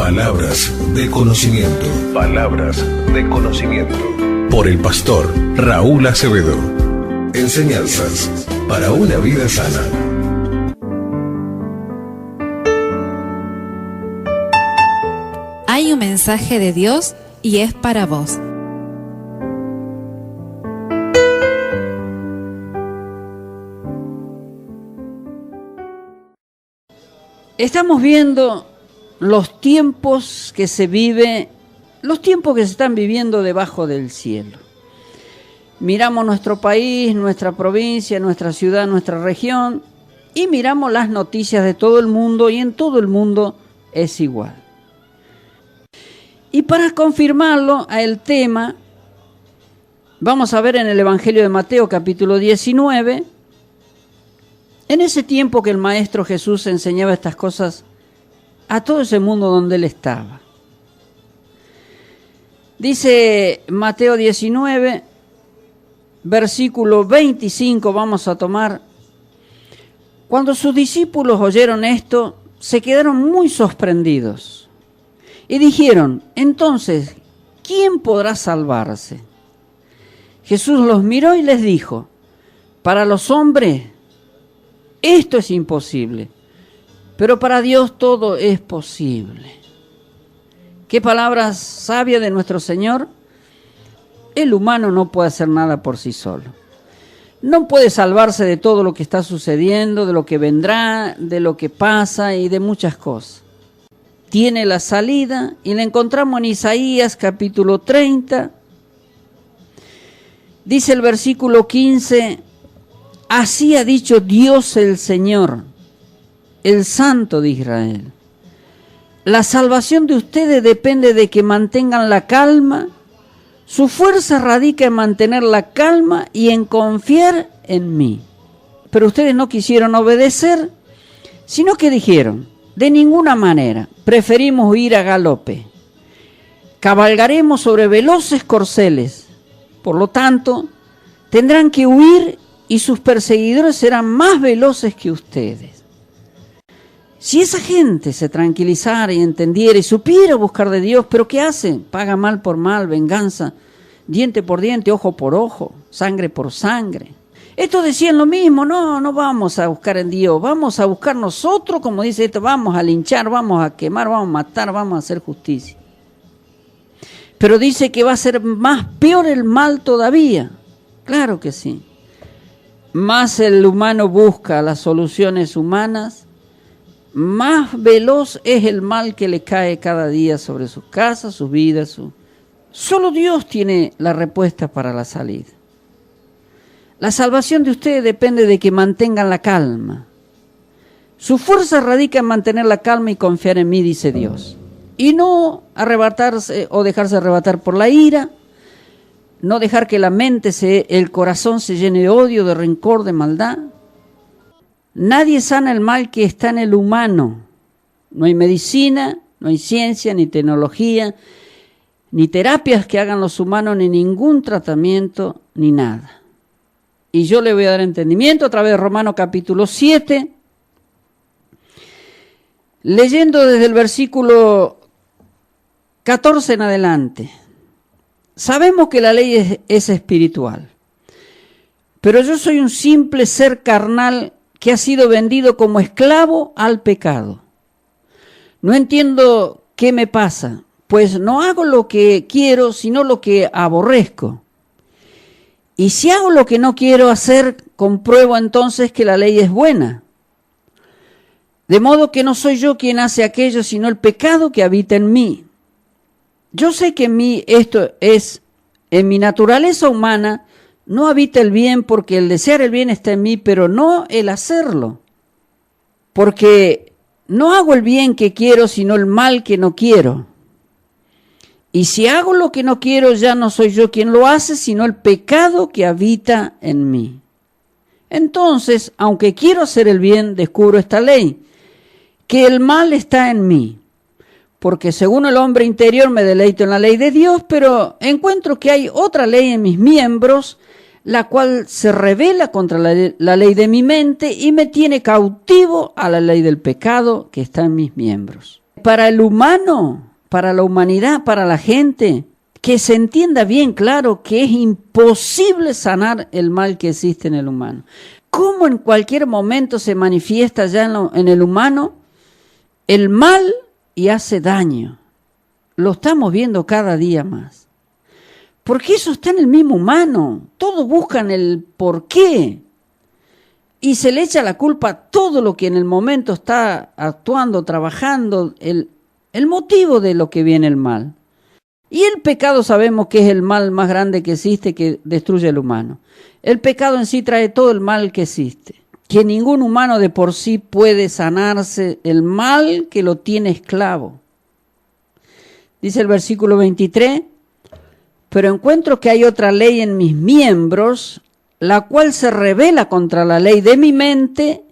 Palabras de conocimiento. Palabras de conocimiento. Por el pastor Raúl Acevedo. Enseñanzas para una vida sana. Hay un mensaje de Dios y es para vos. Estamos viendo los tiempos que se están viviendo debajo del cielo. Miramos nuestro país, nuestra provincia, nuestra ciudad, nuestra región y miramos las noticias de todo el mundo y en todo el mundo es igual. Y para confirmarlo a el tema, vamos a ver en el Evangelio de Mateo capítulo 19, en ese tiempo que el Maestro Jesús enseñaba estas cosas a todo ese mundo donde él estaba. Dice Mateo 19, versículo 25, vamos a tomar. Cuando sus discípulos oyeron esto, se quedaron muy sorprendidos y dijeron, entonces, ¿quién podrá salvarse? Jesús los miró y les dijo, para los hombres esto es imposible, pero para Dios todo es posible. Qué palabras sabias de nuestro Señor. El humano no puede hacer nada por sí solo. No puede salvarse de todo lo que está sucediendo, de lo que vendrá, de lo que pasa y de muchas cosas. Tiene la salida y la encontramos en Isaías capítulo 30. Dice el versículo 15, así ha dicho Dios el Señor, el Santo de Israel. La salvación de ustedes depende de que mantengan la calma. Su fuerza radica en mantener la calma y en confiar en mí. Pero ustedes no quisieron obedecer, sino que dijeron, de ninguna manera, preferimos ir a galope. Cabalgaremos sobre veloces corceles. Por lo tanto, tendrán que huir y sus perseguidores serán más veloces que ustedes. Si esa gente se tranquilizara y entendiera y supiera buscar de Dios, ¿pero qué hace? Paga mal por mal, venganza, diente por diente, ojo por ojo, sangre por sangre. Estos decían lo mismo, no vamos a buscar en Dios, vamos a buscar nosotros, como dice esto, vamos a linchar, vamos a quemar, vamos a matar, vamos a hacer justicia. Pero dice que va a ser más peor el mal todavía. Claro que sí. Más el humano busca las soluciones humanas, más veloz es el mal que le cae cada día sobre sus casas, sus vidas. Solo Dios tiene la respuesta para la salida. La salvación de ustedes depende de que mantengan la calma. Su fuerza radica en mantener la calma y confiar en mí, dice Dios. Y no arrebatarse o dejarse arrebatar por la ira, no dejar que la mente, el corazón se llene de odio, de rencor, de maldad. Nadie sana el mal que está en el humano. No hay medicina, no hay ciencia, ni tecnología, ni terapias que hagan los humanos, ni ningún tratamiento, ni nada. Y yo le voy a dar entendimiento a través de Romanos capítulo 7, leyendo desde el versículo 14 en adelante. Sabemos que la ley es espiritual, pero yo soy un simple ser carnal que ha sido vendido como esclavo al pecado. No entiendo qué me pasa, pues no hago lo que quiero, sino lo que aborrezco. Y si hago lo que no quiero hacer, compruebo entonces que la ley es buena. De modo que no soy yo quien hace aquello, sino el pecado que habita en mí. Yo sé que en mí esto es, en mi naturaleza humana, no habita el bien, porque el desear el bien está en mí, pero no el hacerlo. Porque no hago el bien que quiero, sino el mal que no quiero. Y si hago lo que no quiero, ya no soy yo quien lo hace, sino el pecado que habita en mí. Entonces, aunque quiero hacer el bien, descubro esta ley, que el mal está en mí. Porque según el hombre interior me deleito en la ley de Dios, pero encuentro que hay otra ley en mis miembros, la cual se rebela contra la ley de mi mente y me tiene cautivo a la ley del pecado que está en mis miembros. Para el humano, para la humanidad, para la gente, que se entienda bien claro que es imposible sanar el mal que existe en el humano. ¿Cómo en cualquier momento se manifiesta ya en el humano el mal y hace daño? Lo estamos viendo cada día más. Porque eso está en el mismo humano. Todos buscan el por qué. Y se le echa la culpa a todo lo que en el momento está actuando, trabajando, el motivo de lo que viene el mal. Y el pecado sabemos que es el mal más grande que existe, que destruye al humano. El pecado en sí trae todo el mal que existe. Que ningún humano de por sí puede sanarse el mal que lo tiene esclavo. Dice el versículo 23, pero encuentro que hay otra ley en mis miembros, la cual se rebela contra la ley de mi mente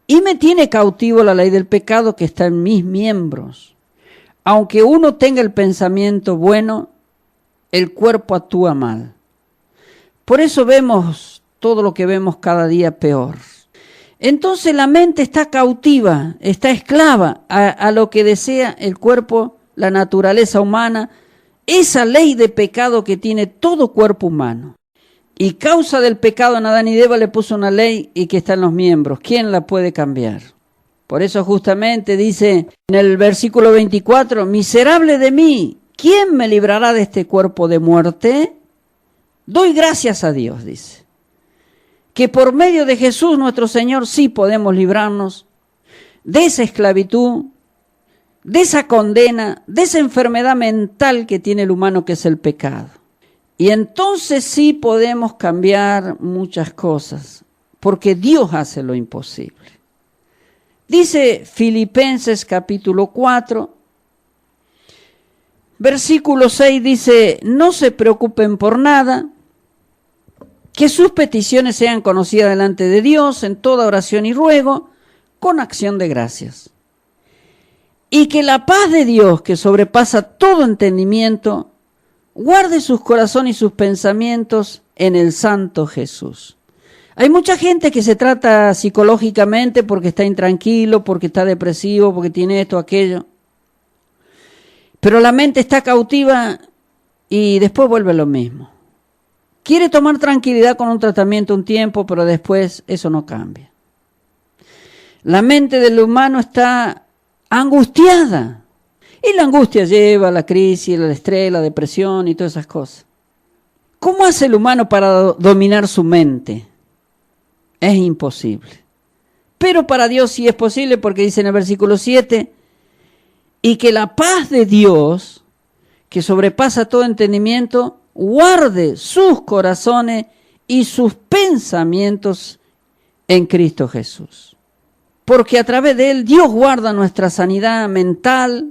y me tiene cautivo la ley del pecado que está en mis miembros. Aunque uno tenga el pensamiento bueno, el cuerpo actúa mal. Por eso vemos todo lo que vemos cada día peor. Entonces la mente está cautiva, está esclava a lo que desea el cuerpo, la naturaleza humana, esa ley de pecado que tiene todo cuerpo humano. Y causa del pecado en Adán y Eva le puso una ley y que está en los miembros. ¿Quién la puede cambiar? Por eso justamente dice en el versículo 24, miserable de mí, ¿quién me librará de este cuerpo de muerte? Doy gracias a Dios, dice, que por medio de Jesús nuestro Señor sí podemos librarnos de esa esclavitud, de esa condena, de esa enfermedad mental que tiene el humano, que es el pecado. Y entonces sí podemos cambiar muchas cosas, porque Dios hace lo imposible. Dice Filipenses capítulo 4, versículo 6, dice, no se preocupen por nada, que sus peticiones sean conocidas delante de Dios en toda oración y ruego, con acción de gracias. Y que la paz de Dios, que sobrepasa todo entendimiento, guarde sus corazones y sus pensamientos en el Santo Jesús. Hay mucha gente que se trata psicológicamente porque está intranquilo, porque está depresivo, porque tiene esto, aquello. Pero la mente está cautiva y después vuelve lo mismo. Quiere tomar tranquilidad con un tratamiento un tiempo, pero después eso no cambia. La mente del humano está angustiada. Y la angustia lleva a la crisis, el estrés, la depresión y todas esas cosas. ¿Cómo hace el humano para dominar su mente? Es imposible. Pero para Dios sí es posible, porque dice en el versículo 7, y que la paz de Dios, que sobrepasa todo entendimiento, guarde sus corazones y sus pensamientos en Cristo Jesús. Porque a través de Él Dios guarda nuestra sanidad mental,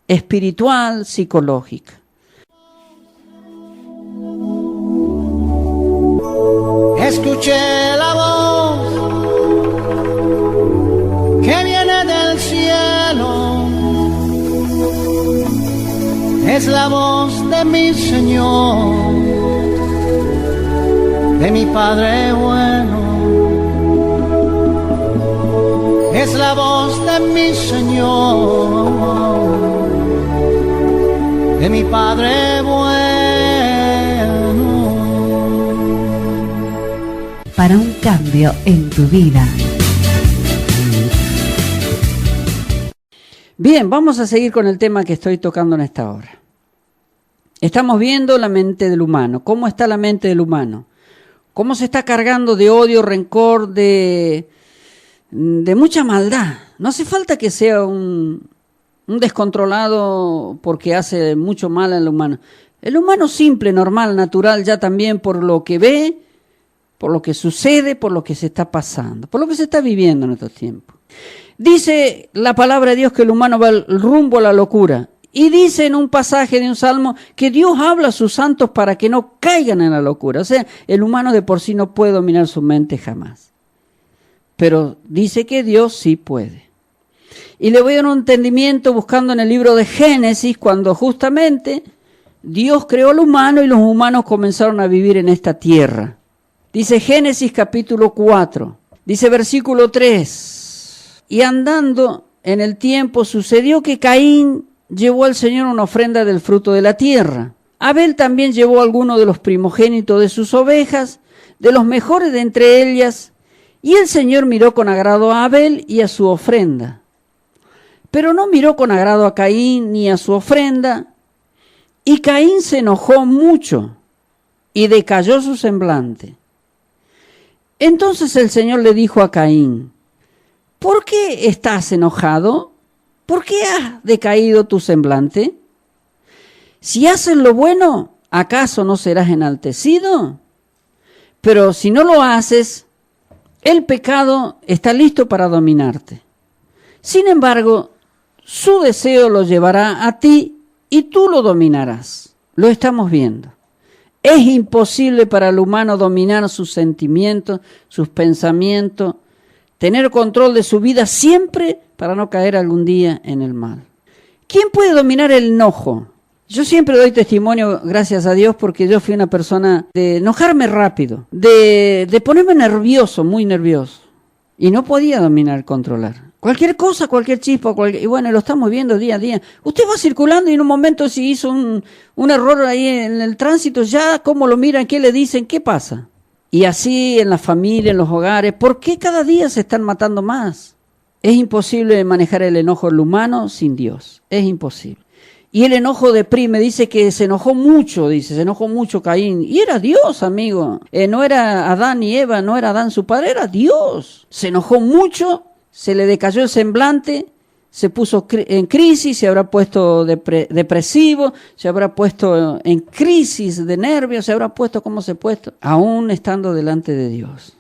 espiritual, psicológica. Escuché la voz que viene del cielo, es la voz de mi Señor, de mi Padre bueno, es la voz de mi Señor, de mi Padre bueno. Para un cambio en tu vida. Bien, vamos a seguir con el tema que estoy tocando en esta hora. Estamos viendo la mente del humano. ¿Cómo está la mente del humano? ¿Cómo se está cargando de odio, rencor, de mucha maldad? No hace falta que sea un descontrolado porque hace mucho mal al humano. El humano simple, normal, natural, ya también por lo que ve, por lo que sucede, por lo que se está pasando, por lo que se está viviendo en estos tiempos. Dice la palabra de Dios que el humano va rumbo a la locura. Y dice en un pasaje de un salmo que Dios habla a sus santos para que no caigan en la locura. O sea, el humano de por sí no puede dominar su mente jamás. Pero dice que Dios sí puede. Y le voy a dar un entendimiento buscando en el libro de Génesis, cuando justamente Dios creó al humano y los humanos comenzaron a vivir en esta tierra. Dice Génesis capítulo 4, dice versículo 3, y andando en el tiempo, sucedió que Caín llevó al Señor una ofrenda del fruto de la tierra. Abel también llevó alguno de los primogénitos de sus ovejas, de los mejores de entre ellas, y el Señor miró con agrado a Abel y a su ofrenda. Pero no miró con agrado a Caín ni a su ofrenda, y Caín se enojó mucho y decayó su semblante. Entonces el Señor le dijo a Caín: ¿por qué estás enojado? ¿Por qué has decaído tu semblante? Si haces lo bueno, ¿acaso no serás enaltecido? Pero si no lo haces, el pecado está listo para dominarte. Sin embargo, su deseo lo llevará a ti y tú lo dominarás. Lo estamos viendo. Es imposible para el humano dominar sus sentimientos, sus pensamientos, tener control de su vida siempre para no caer algún día en el mal. ¿Quién puede dominar el enojo? Yo siempre doy testimonio, gracias a Dios, porque yo fui una persona de enojarme rápido, de ponerme nervioso, muy nervioso, y no podía dominar, controlar. Cualquier cosa, cualquier chispa, y bueno, lo estamos viendo día a día. Usted va circulando y en un momento si hizo un error ahí en el tránsito, ya cómo lo miran, qué le dicen, qué pasa. Y así en la familia, en los hogares, ¿por qué cada día se están matando más? Es imposible manejar el enojo del humano sin Dios, es imposible. Y el enojo deprime, dice que se enojó mucho Caín. Y era Dios, amigo. No era Adán ni Eva, no era Adán su padre, era Dios. Se enojó mucho, se le decayó el semblante, se puso en crisis, se habrá puesto depresivo, se habrá puesto en crisis de nervios, se habrá puesto como se ha puesto, aún estando delante de Dios.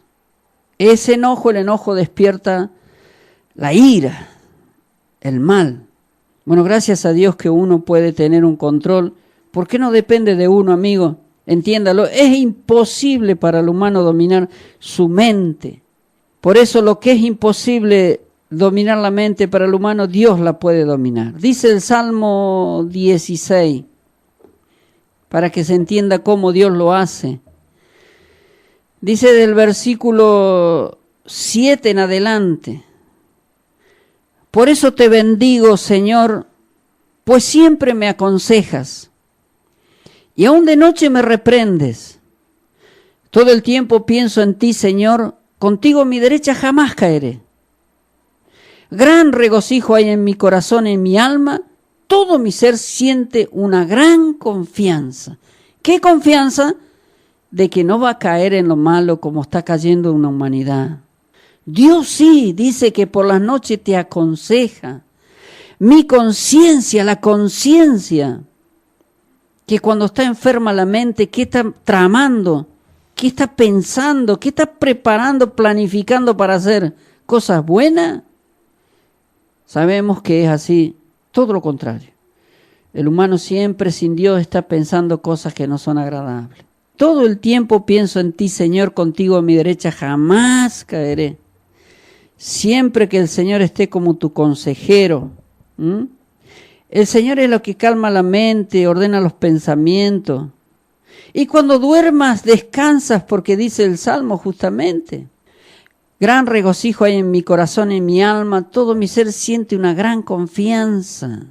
Ese enojo, el enojo despierta la ira, el mal. Bueno, gracias a Dios que uno puede tener un control, porque no depende de uno, amigo, entiéndalo, es imposible para el humano dominar su mente. Por eso lo que es imposible dominar la mente para el humano, Dios la puede dominar. Dice el Salmo 16, para que se entienda cómo Dios lo hace. Dice del versículo 7 en adelante: por eso te bendigo, Señor, pues siempre me aconsejas, y aún de noche me reprendes. Todo el tiempo pienso en ti, Señor, contigo mi derecha jamás caeré. Gran regocijo hay en mi corazón, en mi alma, todo mi ser siente una gran confianza. ¿Qué confianza? De que no va a caer en lo malo como está cayendo una humanidad. Dios sí dice que por las noches te aconseja. Mi conciencia, la conciencia, que cuando está enferma la mente, ¿qué está tramando? ¿Qué está pensando? ¿Qué está preparando, planificando para hacer? ¿Cosas buenas? Sabemos que es así, todo lo contrario. El humano siempre sin Dios está pensando cosas que no son agradables. Todo el tiempo pienso en ti, Señor, contigo a mi derecha jamás caeré. Siempre que el Señor esté como tu consejero. El Señor es lo que calma la mente, ordena los pensamientos. Y cuando duermas, descansas, porque dice el Salmo justamente: gran regocijo hay en mi corazón, en mi alma, todo mi ser siente una gran confianza.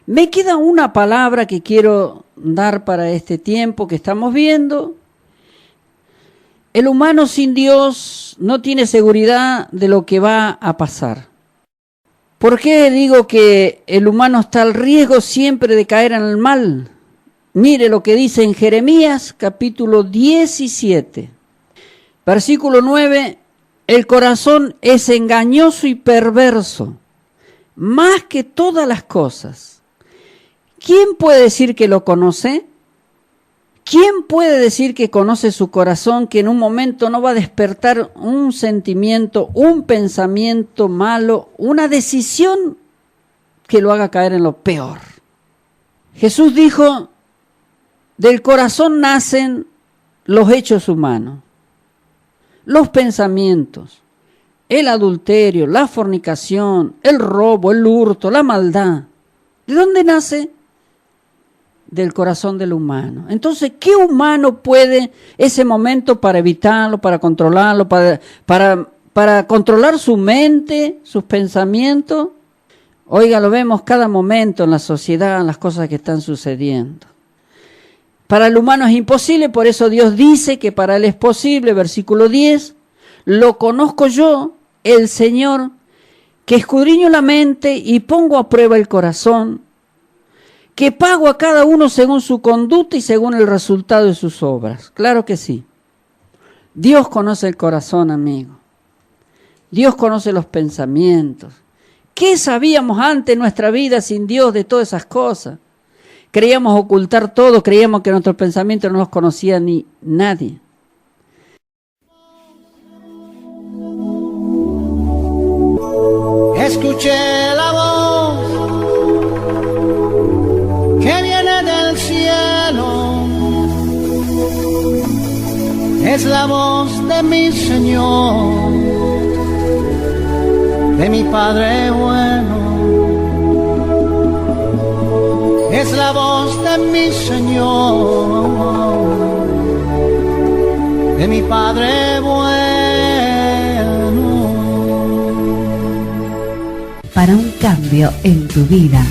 Me queda una palabra que quiero dar para este tiempo que estamos viendo. El humano sin Dios no tiene seguridad de lo que va a pasar. ¿Por qué digo que el humano está al riesgo siempre de caer en el mal? Mire lo que dice en Jeremías capítulo 17, versículo 9. El corazón es engañoso y perverso, más que todas las cosas. ¿Quién puede decir que lo conoce? ¿Quién puede decir que conoce su corazón, que en un momento no va a despertar un sentimiento, un pensamiento malo, una decisión que lo haga caer en lo peor? Jesús dijo: del corazón nacen los hechos humanos, los pensamientos, el adulterio, la fornicación, el robo, el hurto, la maldad. ¿De dónde nace? Del corazón del humano. Entonces, ¿qué humano puede ese momento para evitarlo, para controlarlo, para controlar su mente, sus pensamientos? Oiga, lo vemos cada momento en la sociedad, en las cosas que están sucediendo. Para el humano es imposible, por eso Dios dice que para él es posible, versículo 10, lo conozco yo, el Señor, que escudriño la mente y pongo a prueba el corazón, que pago a cada uno según su conducta y según el resultado de sus obras. Claro que sí. Dios conoce el corazón, amigo. Dios conoce los pensamientos. ¿Qué sabíamos antes en nuestra vida sin Dios de todas esas cosas? Creíamos ocultar todo, creíamos que nuestros pensamientos no los conocía ni nadie. Escuché la voz que viene del cielo, es la voz de mi Señor, de mi Padre bueno, es la voz de mi Señor, de mi Padre bueno. Para un cambio en tu vida.